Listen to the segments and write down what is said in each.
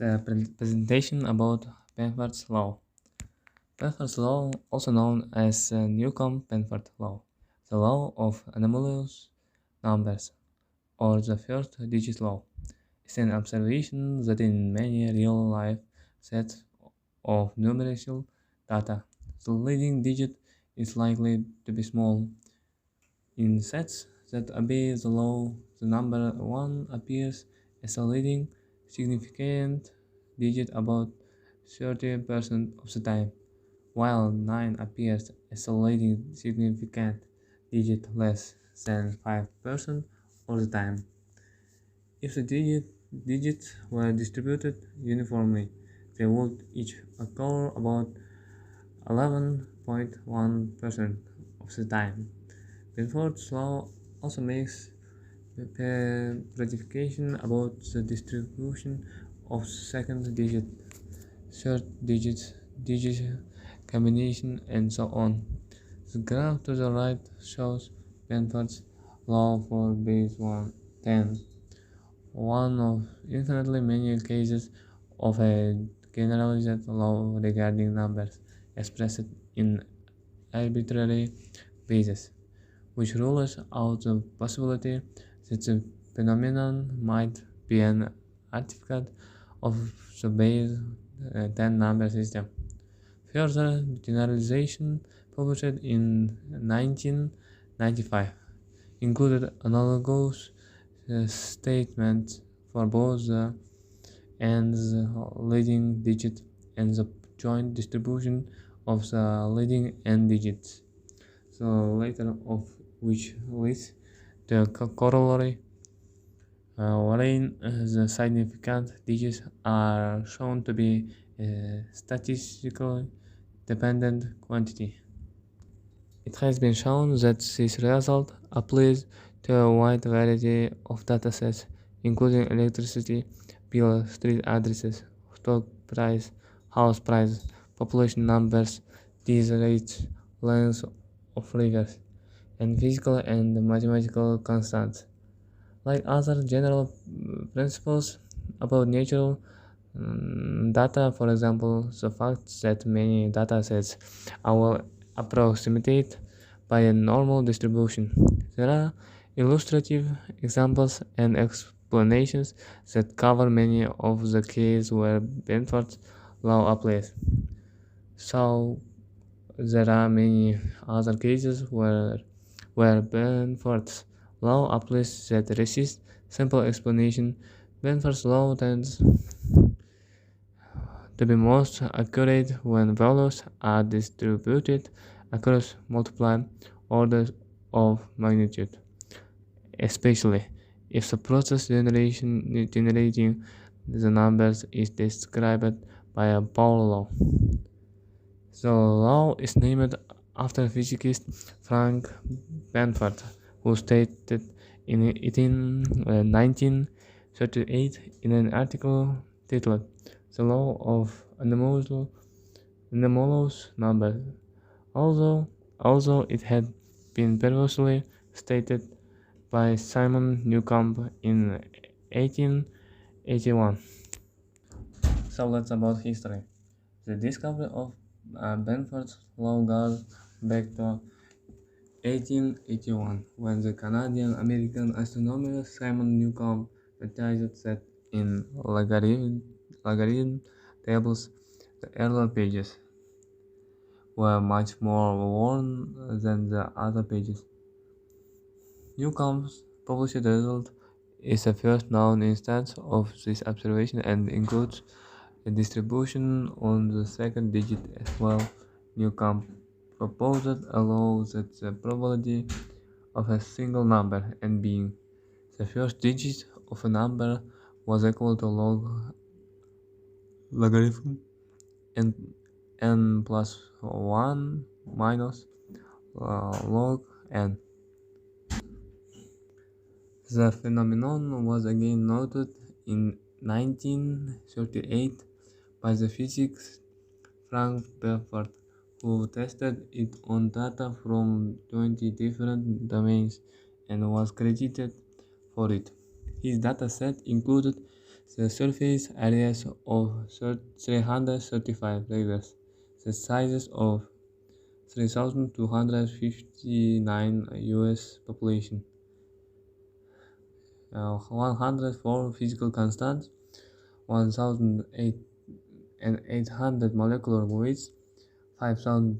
presentation about Benford's law. Benford's law, also known as Newcomb-Benford law, the law of anomalous numbers, or the first digit law, is an observation that in many real-life sets of numerical data, the leading digit is likely to be small. In sets that obey the law, the number 1 appears as a leading significant digit about 30% of the time, while 9 appears as a leading significant digit less than 5% of the time. If the digits were distributed uniformly, they would each occur about 11.1% of the time. Benford's law also makes prediction about the distribution of second digit, third digit combination, and so on. The graph to the right shows Benford's law for base 10, one of infinitely many cases of a generalized law regarding numbers expressed in arbitrary bases, which rules out the possibility that the phenomenon might be an artifact of the base 10 number system. Further generalization, published in 1995, included analogous statements for both the and the leading digit and the joint distribution of the leading n digits, the latter of which leads to corollary wherein the significant digits are shown to be a statistically dependent quantity. It has been shown that this result applies to a wide variety of datasets, including electricity bill, street addresses, stock price, house price, population numbers, diesel rates, lengths of rivers, and physical and mathematical constants. Like other general principles about natural data, for example, the fact that many datasets are well approximated by a normal distribution. There are illustrative examples and explanations that cover many of the cases where Benford's law applies. So there are many other cases where Benford's law applies that resist simple explanation. Benford's law tends to be most accurate when values are distributed across multiple orders of magnitude, especially if the process generating the numbers is described by a Power law. The law is named after physicist Frank Benford, who stated it in 1938 in an article titled "The Law of Anomalous Numbers," although it had been previously stated by Simon Newcomb in 1881. So that's about history. The discovery of Benford's law goes back to 1881, when the Canadian-American astronomer Simon Newcomb realized that in logarithm tables, the earlier pages were much more worn than the other pages. Newcomb's published result is the first known instance of this observation and includes a distribution on the second digit as well. Newcomb proposed a law that the probability of a single number n being the first digit of a number was equal to logarithm n plus 1 minus log n. The phenomenon was again noted in 1938 by the physicist Frank Benford, who tested it on data from 20 different domains and was credited for it. His dataset included The surface areas of 335 rivers, the sizes of 3,259 US population, 104 physical constants, 1,800 molecular weights, 5,000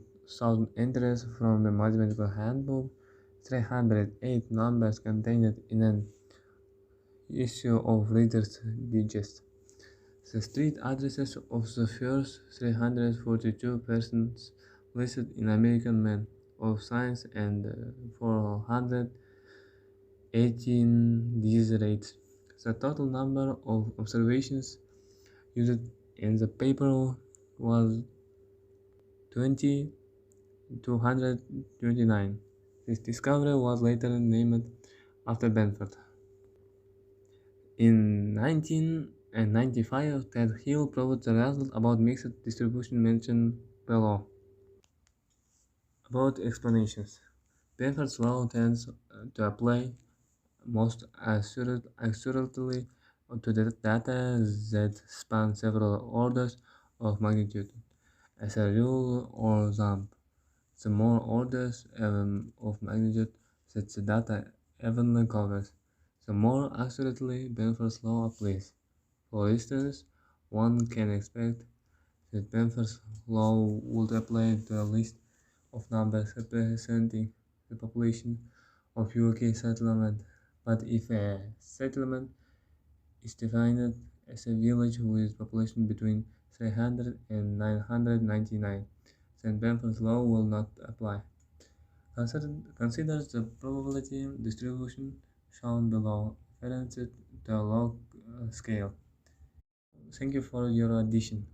entries from the mathematical handbook, 308 numbers contained in an issue of Reader's Digest. The street addresses of the first 342 persons listed in American Men of Science and 418 disease rates. The total number of observations used in the paper was 2,229. This discovery was later named after Benford. In 1995, Ted Hill proved the result about mixed distribution mentioned below. About explanations. Benford's law tends to apply most accurately to the data that span several orders of magnitude. As a rule or thumb, the more orders of magnitude that the data evenly covers, the more accurately Benford's law applies. For instance, one can expect that Benford's law would apply to a list of numbers representing the population of UK settlement, but if a settlement is defined as a village with population between 300 and 999, then Benford's law will not apply. Consider the probability distribution shown below, referenced to a log scale. Thank you for your addition.